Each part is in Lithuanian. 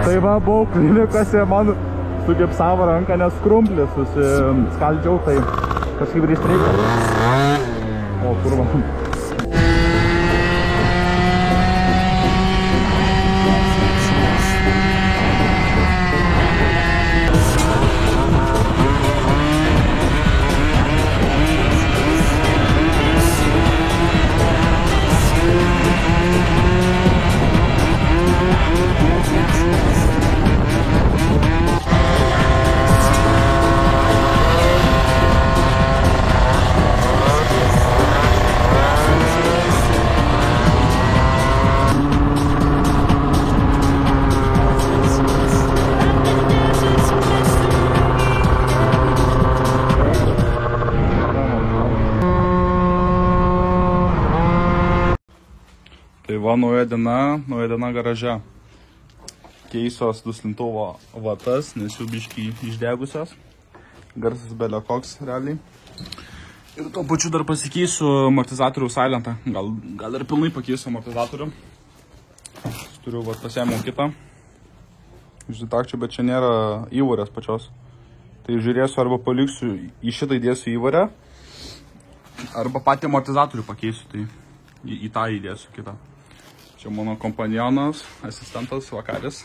Tai va, buvau klinikose, man sugipsavo ranką, nes krumplį susiskaldžiau, tai kažkaip reištreiko. O, kurva. Tai va, nauja diena garaže. Keisios duslintuvo vatas, nes jų biškį išdegusios. Garsas belio koks, realiai. Ir tuo pačiu dar pasikeisiu amortizatorių silentą. Gal ir pilnai pakeisiu amortizatorių. Turiu, va, pasiėmiau kitą. Žiūrėtakčiau, bet čia nėra įvorės pačios. Tai žiūrėsiu, arba paliksiu, į šitą įdėsiu įvorę, arba patį amortizatorių pakeisiu, tai į tą įdėsiu kitą. Čia mano kompanionas, asistentas, Vakaris.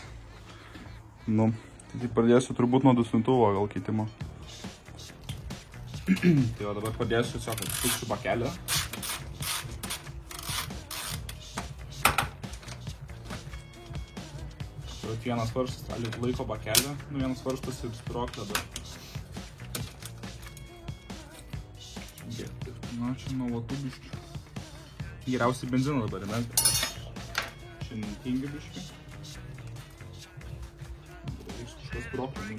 Nu, tai pradėsiu turbūt nuo duslintuvo gal keitimo. Tai va, dabar pradėsiu tiesiog atsuksiu bakelę. Tai vienas varžtas laiko bakelę, nu vienas varžtas ir spiroklę dar. Na, čia nuo vatų biškių. Geriausiai benziną dabar įmesti. Čia netingi biškių. Reiks kažkas spiroklę.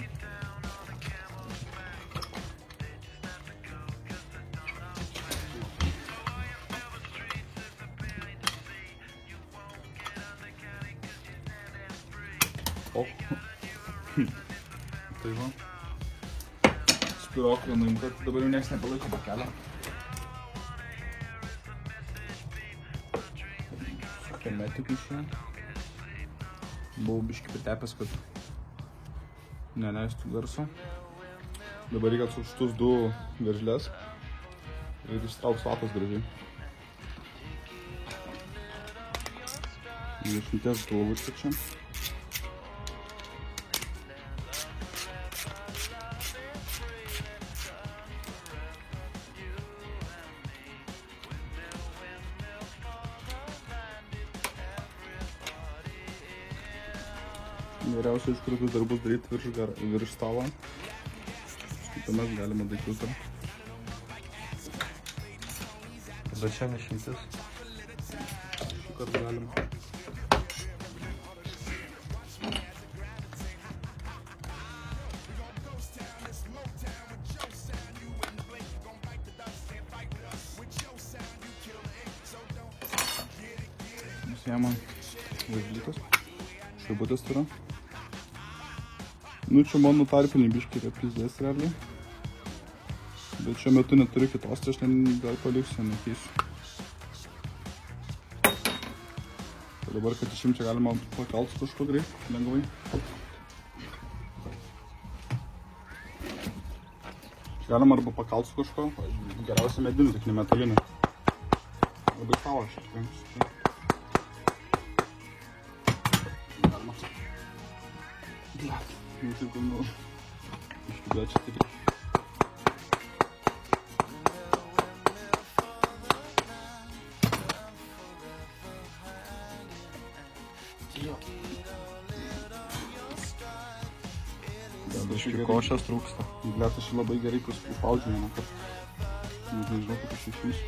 O. Tai va. Spiroklę nuimta, dabar jau nieks nepalaiko bakelę. Hermetikų iš čia. Buvau biškį pritepęs, kad neleistų garso. Dabar reikia atsuk šitus du veržlės ir ištrauks vatos gražiai. 20 galvučių čia. Geriausia iš kurių darbus daryti virš stalo. Tuomet galima daiktus dar. Tada čia nešimtis. Šį kartą galima. Nusiema važlytas. Šributis turiu. Nu, čia mano tarpinį biškį yra pizdės realiai. Bet šiuo metu neturiu kitos, tai aš gal paliksiu, nekeisiu. Tai dabar, kad išim čia galima pakalt su kažko greit, lengvai. Čia galima arba pakalt su kažko, geriausia medinių, tik ne metalinį. Labai tavo šiek tiek. Nu, taip, nu, iškidėt čia tik. Biškį košės trūksta. Blet, aš labai gerai užspaudžiu vieną kartą. Nežinau, kaip aš išvysiu.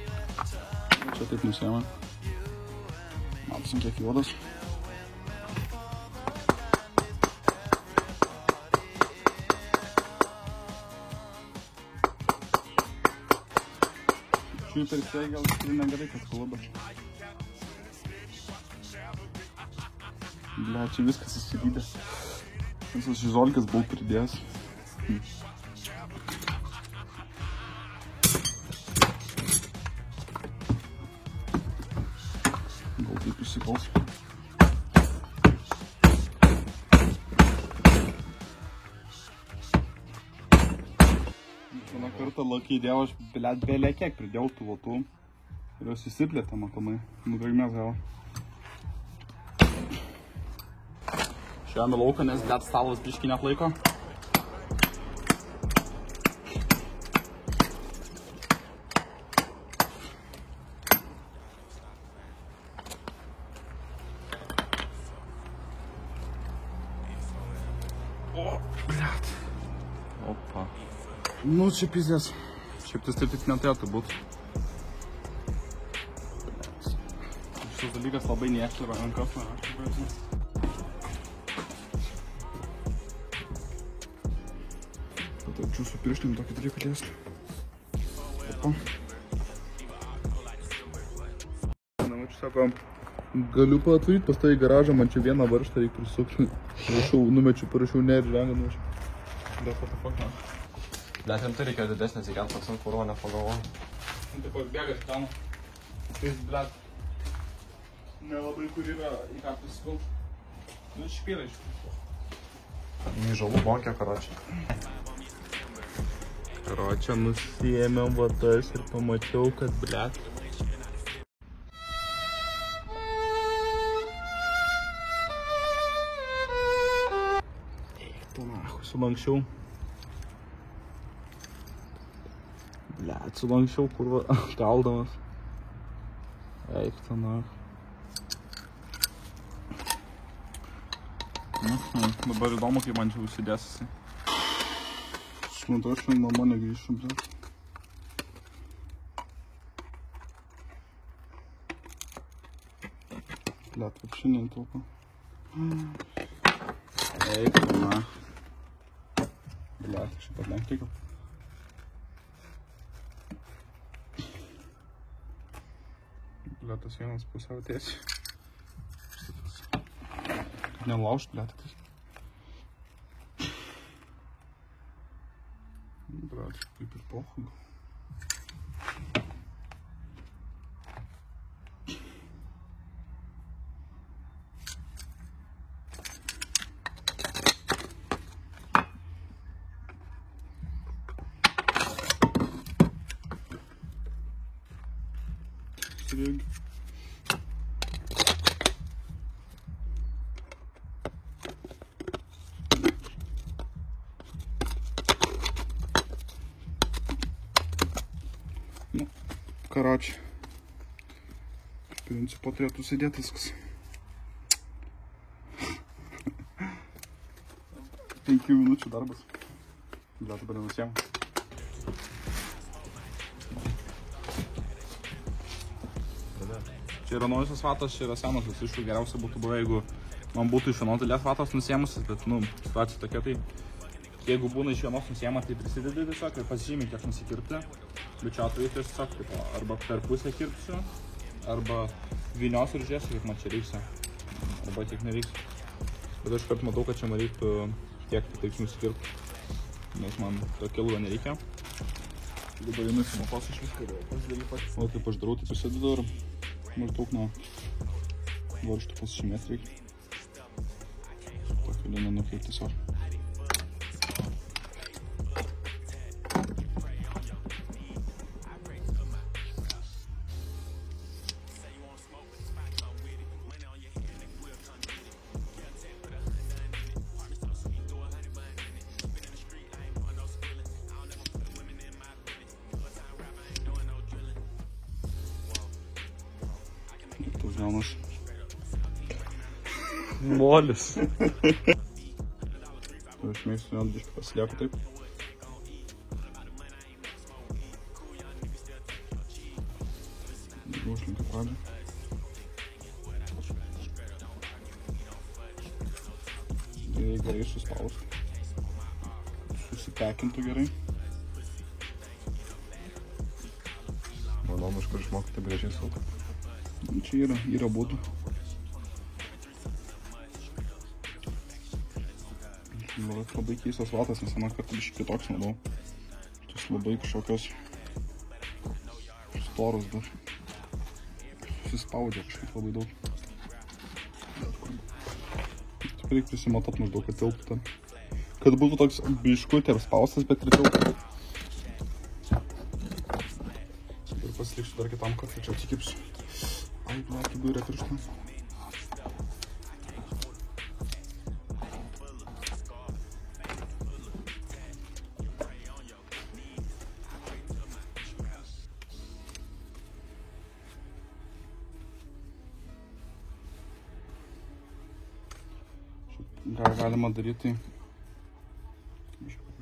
Čia taip nusiema. Matosim, kiek juodas. Šių tarsiai gal negerai, kad kalba. Ble, čia viskas įsivydė. Visas žizolkės buvau pridėjęs. taip įsikals. Vieną kartą lakį įdėjau, aš belė kiek pridėjau tų vatų ir jos įsiplėtė, matomai, nudragmės gavo. Šiuojame lauką, nes stalas biškį net laiko. O, blet. Opa. Nu, čia pizės. Šiaip tai taip neturėtų būt. Šis dalykas labai nešliva rankas. Čia su pirštim tokį dalyką liesti. Opa. Čia sako, galiu paatvaryti pas tai į garažą, man čia vieną varžtą reikia prisukti. Parašiau ne ir žengą numečiu. Bet what the fuck, man. Blet, jam tai reikėjo didesnės įkelt, toks ant kurvo nepagalvoju. Taip pat bėga iš ten. Tai blet. Nelabai kur yra į ką prisikalt. Nu, špėra iš tikrųjų. Į žalų bonkė, karočią. Karočią nusiėmėm vatas ir pamačiau, kad blet. Eik tu nahu, sulankščiau. Blet, sulankščiau kurva kaldamas. Eik tu nahu. Dabar įdomu, kaip man čia užsidėsi. Suprantu, aš namo negrįšiu, blet. Blet, apši neįtaupa. Eik, na. Blet, aš pat lenkti reikia. Blet, tas vienas pusiau tiesiai. Nelaužt, blet. Blet, kaip ir pochų. Srėgi. Nu, karočią. Iš principo turėtų sėdėti viskas. 5 minučių darbas. Blet, dabar nenusiemu. Čia yra naujas vatas, čia yra senas, iš jų geriausia būtų buvę, jeigu man būtų iš vienos dalies vatos nusiemusias, bet, nu, situacija tokia, tai jeigu būna iš vienos nusiema, tai prisidedi tiesiog ir pasižymi, kiek nusikirpti. Bet čia atveju tiesiog, arba per pusę kirpsiu, arba vynios ir žiūrėsiu, kiek man čia reikia, arba tiek nereiks. Bet aš kart matau, kad čia man reiktų tiek taip nusikirpti, nes man tokia ilgo nereikia. Dabar einu įsimokos iš viską ir pasidaryti patys. O kaip aš darau, tai susidedu ir maždaug nuo varžtų pasižymėti reikia. Tokį lininukį tiesiog. Toks jaunas molis. Aš mėgstu vėl biškį pasilieku taip. Užlinkiu pradžią. Gerai suspaust. Susipekintų gerai. Manau, iš kur išmokti brėžiai sauką. Čia yra būdų. Labai keistas vatas, nes vieną kartą biškį kitoks naudau. Tos labai kažkokios storos dar. Susispaudžia kažkaip labai daug. Tik reikia prisimatuot maždaug, kad tilptų. Kad būtų toks biškutė apspaustas, bet ir tilptų. Ir pasiliksiu dar kitam kartui, čia atsikipsiu. Ai, blėt, kaip dūrė pirštą. Ką galima daryti,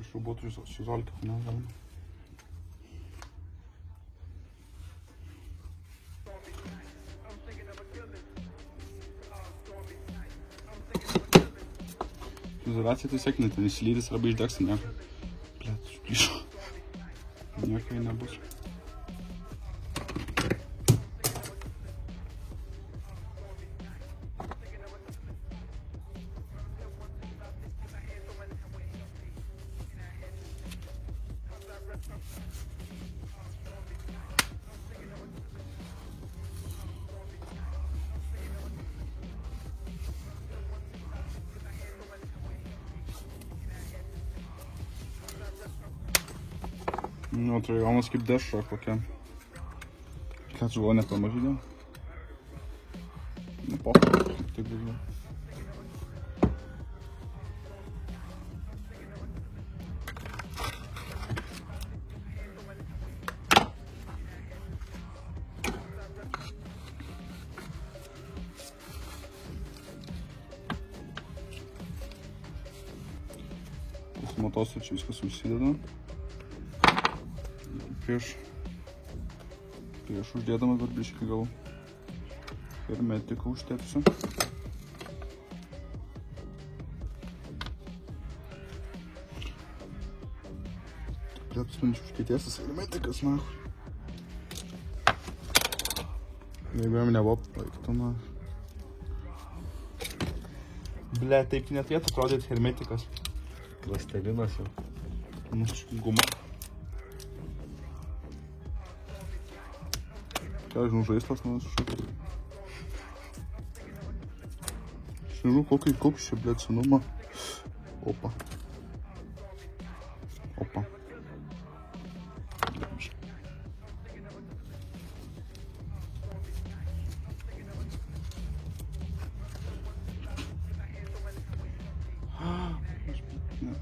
Išau būtų šizolkę, ne, galima. Izolacija tiesiog net nesilydys arba išdegs, nieko. Blet, išplyšo. Nieko jai nebus. Nu, tai gaunas kaip dešra kokia. Ką čia buvo net pamažydė? Nu, pokai, tik daugiau. Pasimatuosiu, čia viskas užsideda. Prieš uždėdamas dar biškį gal hermetiką užtepsiu. Turėtų minčių užkietėsis hermetikas, na. Jeigu jam nepaiktų, na. Ble, taip neturėtų atrodyti hermetikas. Plastelinas jau. Mūsų guma. Ką žinau, žaislas man sušakė. Aš nežinau, kokį čia, blėt, senumą. Opa. Opa.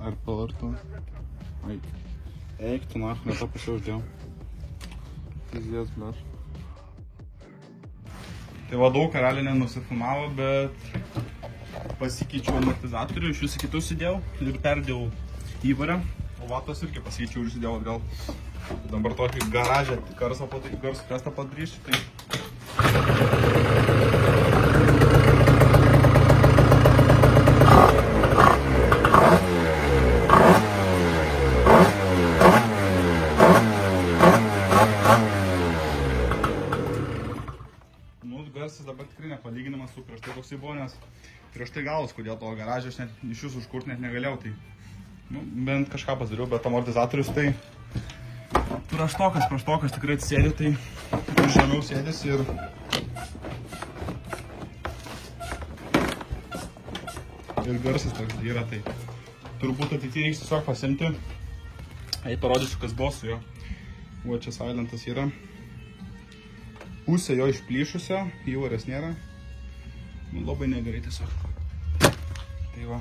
Ar pavartu? Ai. Eik, tu nach, ne tą pusę uždėjau. Pizės, blėt. Tai va daug karalių nenusifilmavo, bet pasikeičiau amortizatorių, iš visų kitų įsidėjau ir perdėjau įvarę. O vatos irgi pasikeičiau ir įsidėjau atgal. Dabar tokį garažę garso testą padarysiu. Tai... Garsas dabar tikrai nepalyginamas su prieš tai koksai buvo, nes prieš tai galas, kodėl to garažą aš net iš jūsų užkurti net negalėjau, tai nu, bent kažką pasidariau, bet amortizatorius tai praštokas tikrai atsėdė, tai žemiau sėdės ir garsas toks yra, tai turbūt ateityje reiks tiesiog pasimti, parodysiu, kas buvo su juo. O čia silentas yra. Pusė jo išplyšusio, įvarės nėra. Nu, labai negerai tiesiog. Tai va.